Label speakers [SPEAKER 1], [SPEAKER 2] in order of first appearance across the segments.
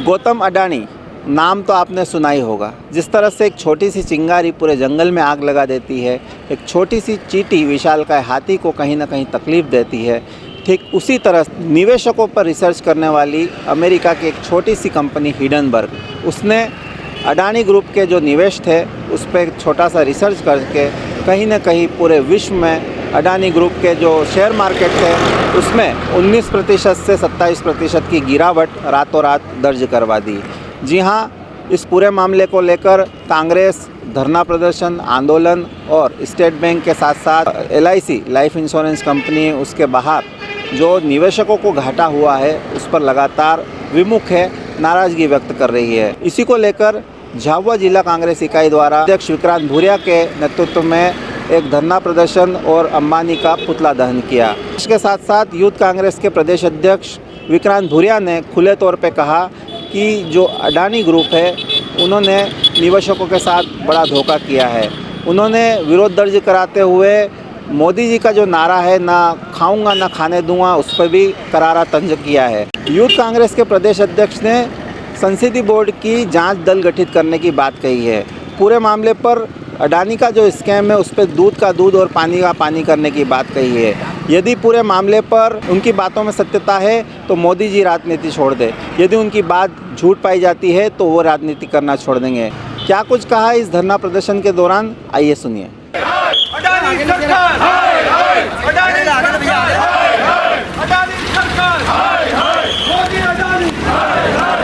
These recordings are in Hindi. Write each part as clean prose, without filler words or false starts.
[SPEAKER 1] गौतम अडानी नाम तो आपने सुना ही होगा। जिस तरह से एक छोटी सी चिंगारी पूरे जंगल में आग लगा देती है, एक छोटी सी चींटी विशालकाय हाथी को कहीं ना कहीं तकलीफ़ देती है, ठीक उसी तरह निवेशकों पर रिसर्च करने वाली अमेरिका की एक छोटी सी कंपनी हिडनबर्ग, उसने अडानी ग्रुप के जो निवेश थे उस पर एक छोटा सा रिसर्च करके कहीं ना कहीं पूरे विश्व में अडानी ग्रुप के जो शेयर मार्केट थे उसमें 19% से 27% की गिरावट रातों रात दर्ज करवा दी। जी हाँ, इस पूरे मामले को लेकर कांग्रेस धरना प्रदर्शन, आंदोलन और स्टेट बैंक के साथ साथ LIC लाइफ इंश्योरेंस कंपनी उसके बाहर जो निवेशकों को घाटा हुआ है उस पर लगातार विमुख है, नाराज़गी व्यक्त कर रही है। इसी को लेकर झाबुआ जिला कांग्रेस इकाई द्वारा अध्यक्ष विक्रांत भूरिया के नेतृत्व में एक धरना प्रदर्शन और अंबानी का पुतला दहन किया। इसके साथ साथ यूथ कांग्रेस के प्रदेश अध्यक्ष विक्रांत भूरिया ने खुले तौर पे कहा कि जो अडानी ग्रुप है उन्होंने निवेशकों के साथ बड़ा धोखा किया है। उन्होंने विरोध दर्ज कराते हुए मोदी जी का जो नारा है, ना खाऊंगा ना खाने दूंगा, उस पर भी करारा तंज किया है। यूथ कांग्रेस के प्रदेश अध्यक्ष ने संसदीय बोर्ड की जांच दल गठित करने की बात कही है। पूरे मामले पर अडानी का जो स्कैम है उस पर दूध का दूध और पानी का पानी करने की बात कही है। यदि पूरे मामले पर उनकी बातों में सत्यता है तो मोदी जी राजनीति छोड़ दे, यदि उनकी बात झूठ पाई जाती है तो वो राजनीति करना छोड़ देंगे। क्या कुछ कहा इस धरना प्रदर्शन के दौरान, आइए सुनिए।
[SPEAKER 2] अडानी सरकार हाय हाय, अडानी सरकार हाय हाय, अडानी सरकार हाय हाय, मोदी अडानी हाय हाय,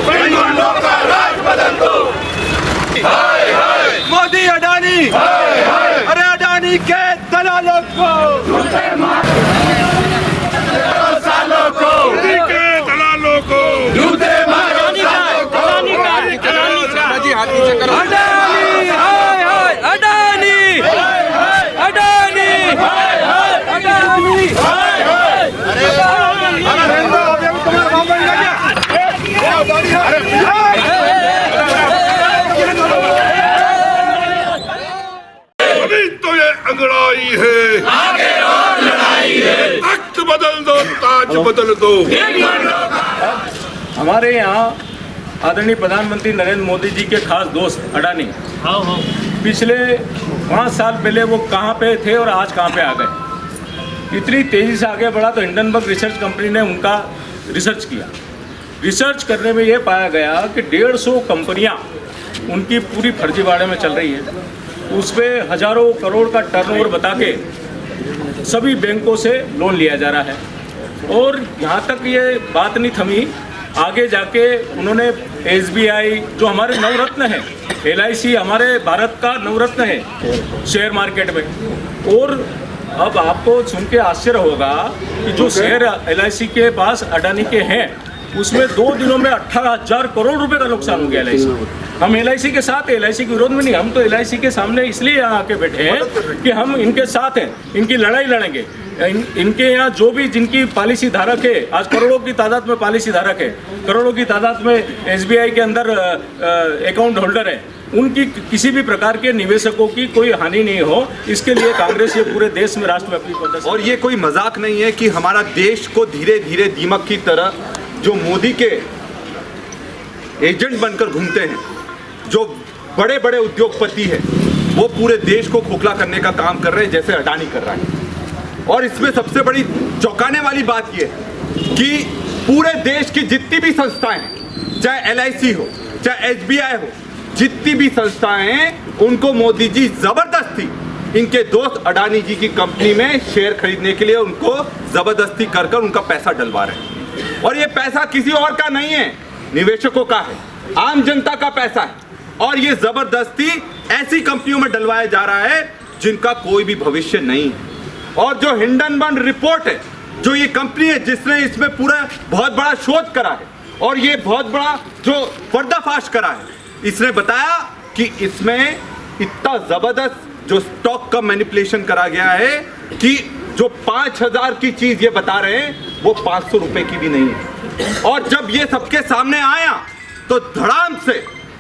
[SPEAKER 2] बेईमानों का राज बदल दो हाय हाय, मोदी अडानी हाय हाय, अरे अडानी के दलालों को सालों को के दलालों को जूते मारो सालों को, जी हाथ नीचे करो। अडानी हाय हाय, अडानी हाय हाय, अडानी हाय हाय, अडानी हाय हाय, अरे
[SPEAKER 3] अभी तो ये अंगड़ाई है,
[SPEAKER 2] आगे और लड़ाई है,
[SPEAKER 3] तख्त बदल दो, ताज बदल दो।
[SPEAKER 4] हमारे यहाँ आदरणीय प्रधानमंत्री नरेंद्र मोदी जी के खास दोस्त अडानी पिछले 5 साल पहले वो कहाँ पे थे और आज कहाँ पे आ गए। इतनी तेज़ी से आगे बढ़ा तो हिंडनबर्ग रिसर्च कंपनी ने उनका रिसर्च किया। रिसर्च करने में ये पाया गया कि 150 कंपनियाँ उनकी पूरी फर्जीवाड़े में चल रही है। उस पर हज़ारों करोड़ का टर्नओवर बता के सभी बैंकों से लोन लिया जा रहा है। और यहाँ तक ये बात नहीं थमी, आगे जाके उन्होंने SBI जो हमारे नवरत्न है, LIC हमारे भारत का नवरत्न है शेयर मार्केट में। और अब आपको सुन के आश्चर्य होगा कि जो शेयर LIC के पास अडानी के हैं उसमें 2 दिनों में 18,000 करोड़ रुपए का नुकसान हो गया LIC। हम LIC के साथ हैं, LIC के विरोध में नहीं, हम तो LIC के सामने इसलिए यहाँ आके बैठे हैं कि हम इनके साथ हैं, इनकी लड़ाई लड़ेंगे। इनके यहाँ जो भी जिनकी पॉलिसी धारक है, आज करोड़ों की तादाद में पॉलिसी धारक है, करोड़ों की तादाद में SBI के अंदर अकाउंट होल्डर है, उनकी किसी भी प्रकार के निवेशकों की कोई हानि नहीं हो, इसके लिए कांग्रेस ये पूरे देश में राष्ट्रव्यापी प्रदर्शन।
[SPEAKER 5] और ये कोई मजाक नहीं है कि हमारा देश को धीरे धीरे दीमक की तरह जो मोदी के एजेंट बनकर घूमते हैं, जो बड़े बड़े उद्योगपति हैं, वो पूरे देश को खोखला करने का काम कर रहे हैं, जैसे अडानी कर रहा है। और इसमें सबसे बड़ी चौंकाने वाली बात यह है कि पूरे देश की जितनी भी संस्थाएं हैं, चाहे LIC हो, चाहे SBI हो, जितनी भी संस्थाएं हैं, उनको मोदी जी जबरदस्ती इनके दोस्त अडानी जी की कंपनी में शेयर खरीदने के लिए उनको जबरदस्ती कर उनका पैसा डलवा रहे हैं। और ये पैसा किसी और का नहीं है, निवेशकों का है, आम जनता का पैसा है। और ये जबरदस्ती ऐसी कंपनियों में डलवाया जा रहा है जिनका कोई भी भविष्य नहीं है। और जो हिंडनबर्ग रिपोर्ट है, जो ये कंपनी है जिसने इसमें पूरा बहुत बड़ा शोध करा है और ये बहुत बड़ा जो पर्दाफाश करा है, इसने बताया कि इसमें इतना जबरदस्त जो स्टॉक का मैनिपुलेशन करा गया है कि जो 5,000 की चीज ये बता रहे हैं वो 500 रुपए की भी नहीं है। और जब ये सबके सामने आया तो धड़ाम से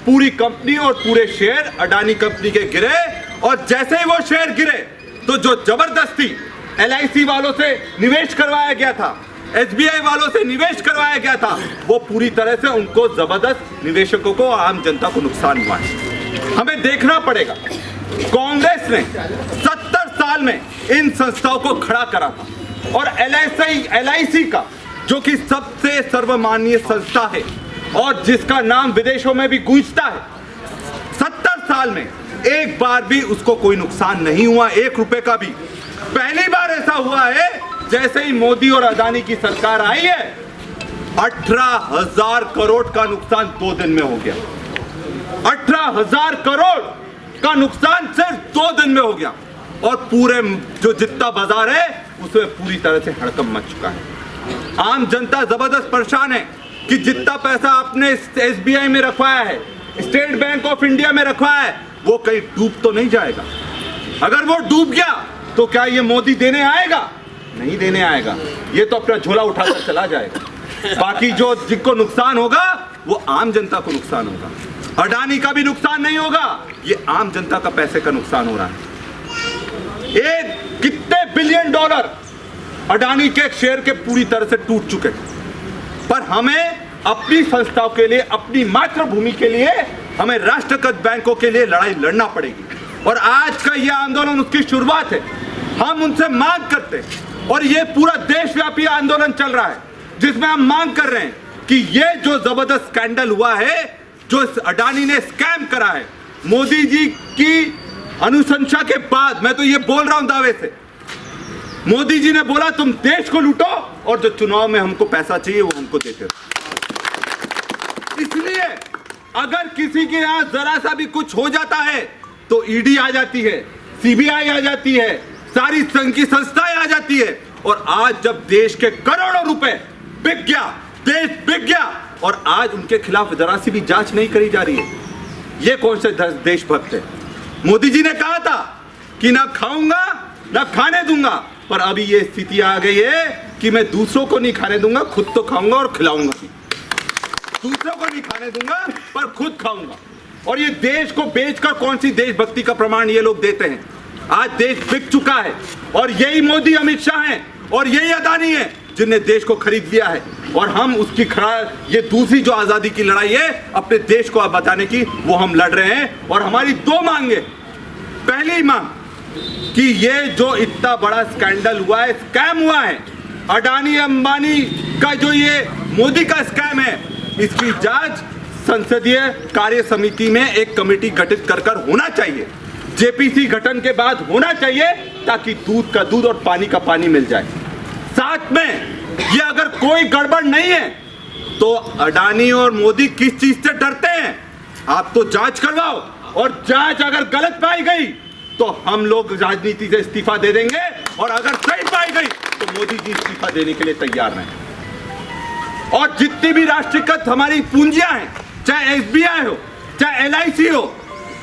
[SPEAKER 5] पूरी कंपनी और पूरे शेयर अडानी कंपनी के गिरे। और जैसे ही वो शेयर गिरे तो जो जबरदस्ती LIC वालों से निवेश करवाया गया था, एसबीआई वालों से निवेश करवाया गया था, वो पूरी तरह से उनको जबरदस्त निवेशकों को, आम जनता को नुकसान हुआ है। हमें देखना पड़ेगा, कांग्रेस ने 70 साल में इन संस्थाओं को खड़ा करा था और LIC का, जो कि सबसे सर्वमान्य संस्था है और जिसका नाम विदेशों में भी गूंजता है, 70 साल में एक बार भी उसको कोई नुकसान नहीं हुआ, 1 रुपए का भी। पहली बार ऐसा हुआ है जैसे ही मोदी और अदानी की सरकार आई है, 18,000 करोड़ का नुकसान 2 दिन में हो गया। 18,000 करोड़ का नुकसान सिर्फ 2 दिन में हो गया और पूरे जो जितना बाजार है उसमें पूरी तरह से हड़कंप मच चुका है। आम जनता जबरदस्त परेशान है कि जितना पैसा आपने SBI में रखवाया है, स्टेट बैंक ऑफ इंडिया में रखवाया है, वो कहीं डूब तो नहीं जाएगा। अगर वो डूब गया तो क्या ये मोदी देने आएगा? नहीं देने आएगा, ये तो अपना झोला उठाकर चला जाएगा। बाकी जो जिनको नुकसान होगा वो आम जनता को नुकसान होगा। अडानी का भी नुकसान नहीं होगा, ये आम जनता का पैसे का नुकसान हो रहा है। एक कितने बिलियन डॉलर अडानी के शेयर के पूरी तरह से टूट चुके हैं, पर हमें अपनी संस्थाओं के लिए, अपनी मातृभूमि के लिए, हमें राष्ट्रगत बैंकों के लिए लड़ाई लड़ना पड़ेगी। और आज का यह आंदोलन उसकी शुरुआत है। हम उनसे मांग करते हैं और ये पूरा देशव्यापी आंदोलन चल रहा है जिसमें हम मांग कर रहे हैं कि ये जो जबरदस्त स्कैंडल हुआ है, जो अडानी ने स्कैम करा है, मोदी जी की अनुशंसा के बाद, मैं तो ये बोल रहा हूं दावे से, मोदी जी ने बोला तुम देश को लूटो और जो चुनाव में हमको पैसा चाहिए वो हमको देते हो। इसलिए अगर किसी के यहां जरा सा भी कुछ हो जाता है तो ईडी आ जाती है, CBI आ जाती है, सारी संघ की संस्थाएं आ जाती है। और आज जब देश के करोड़ों रुपए बिक गया, देश बिक गया और आज उनके खिलाफ जरा सी भी जांच नहीं करी जा रही है, ये कौन से देशभक्त है? मोदी जी ने कहा था कि ना खाऊंगा ना खाने दूंगा, पर अभी ये स्थिति आ गई है कि मैं दूसरों को नहीं खाने दूंगा, खुद तो खाऊंगा और खिलाऊंगा भी। दूसरों को नहीं खाने दूंगा पर खुद खाऊंगा। और ये देश को बेचकर कौन सी देशभक्ति का प्रमाण ये लोग देते हैं? आज देश बिक चुका है और यही मोदी, अमित शाह हैं और यही अदानी है जिनने देश को खरीद लिया है। और हम उसकी ये दूसरी जो आजादी की लड़ाई है अपने देश को बताने की, वो हम लड़ रहे हैं। और हमारी 2 मांगे। पहली मांग कि ये जो इतना बड़ा स्कैंडल हुआ है, स्कैम हुआ है, अडानी अंबानी का जो ये मोदी का स्कैम है, इसकी जांच संसदीय कार्य समिति में एक कमेटी गठित कर होना चाहिए। JPC गठन के बाद होना चाहिए ताकि दूध का दूध और पानी का पानी मिल जाए। साथ में ये अगर कोई गड़बड़ नहीं है तो अडानी और मोदी किस चीज से डरते हैं? आप तो जांच करवाओ और जांच अगर गलत पाई गई तो हम लोग राजनीति से इस्तीफा दे देंगे और अगर सही पाई गई तो मोदी जी इस्तीफा देने के लिए तैयार हैं। और जितनी भी राष्ट्रीयकृत हमारी पूंजियां हैं, चाहे SBI हो चाहे LIC हो,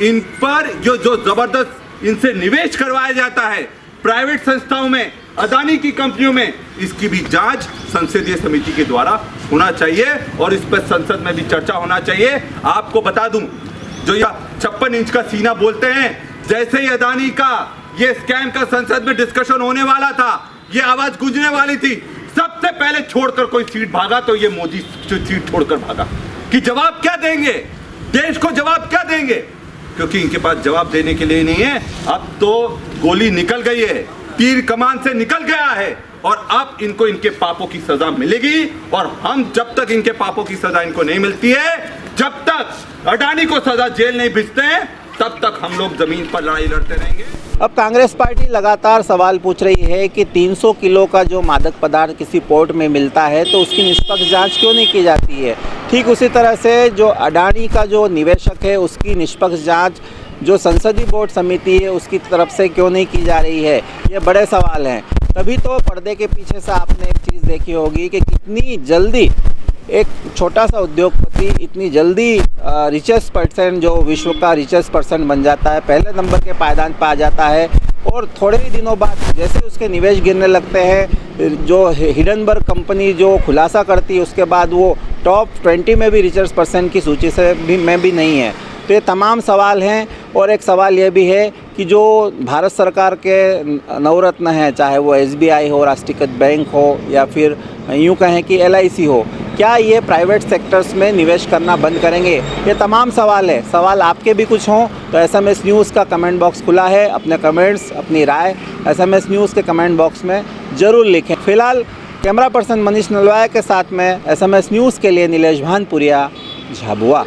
[SPEAKER 5] इन पर जो जबरदस्त इनसे निवेश करवाया जाता है प्राइवेट संस्थाओं में, अदानी की कंपनियों में, इसकी भी जांच संसदीय समिति के द्वारा होना चाहिए और इस पर संसद में भी चर्चा होना चाहिए। आपको बता दूं, जो यह 56 इंच का सीना बोलते हैं, जैसे ही अदानी का ये स्कैम का संसद में डिस्कशन होने वाला था, ये आवाज गूंजने वाली थी, सबसे पहले छोड़कर कोई सीट भागा तो ये मोदी सीट छोड़कर भागा कि जवाब क्या देंगे, देश को जवाब क्या देंगे, क्योंकि इनके पास जवाब देने के लिए नहीं है। अब तो गोली निकल गई है, तीर कमान से निकल गया है और अब इनको इनके पापों की सजा मिलेगी। और हम जब तक इनके पापों की सजा इनको नहीं मिलती है, जब तक अडानी को सजा जेल नहीं भेजते हैं, तब तक हम लोग जमीन पर लड़ाई लड़ते रहेंगे।
[SPEAKER 1] अब कांग्रेस पार्टी लगातार सवाल पूछ रही है कि 300 किलो का जो मादक पदार्थ किसी पोर्ट में मिलता है तो उसकी निष्पक्ष जांच क्यों नहीं की जाती है। ठीक उसी तरह से जो अडानी का जो निवेशक है उसकी निष्पक्ष जांच जो संसदीय बोर्ड समिति है उसकी तरफ से क्यों नहीं की जा रही है, ये बड़े सवाल हैं। तभी तो पर्दे के पीछे से आपने एक चीज़ देखी होगी कि कितनी जल्दी एक छोटा सा उद्योगपति इतनी जल्दी रिचेस्ट पर्सन, जो विश्व का रिचेस्ट पर्सन बन जाता है, पहले नंबर के पायदान पर आ जाता है और थोड़े ही दिनों बाद जैसे उसके निवेश गिरने लगते हैं, जो हिडनबर्ग कंपनी जो खुलासा करती है उसके बाद वो टॉप 20 में भी रिचेस्ट पर्सन की सूची से भी नहीं है। तो ये तमाम सवाल हैं। और एक सवाल ये भी है कि जो भारत सरकार के नवरत्न हैं, चाहे वो SBI हो, राष्ट्रीयकृत बैंक हो, या फिर यूँ कहें कि LIC हो, क्या ये प्राइवेट सेक्टर्स में निवेश करना बंद करेंगे? ये तमाम सवाल है। सवाल आपके भी कुछ हों तो SMS न्यूज़ का कमेंट बॉक्स खुला है। अपने कमेंट्स, अपनी राय SMS न्यूज़ के कमेंट बॉक्स में ज़रूर लिखें। फिलहाल कैमरा पर्सन मनीष नलवाया के साथ में SMS न्यूज़ के लिए नीलेश भानपुरिया, झाबुआ।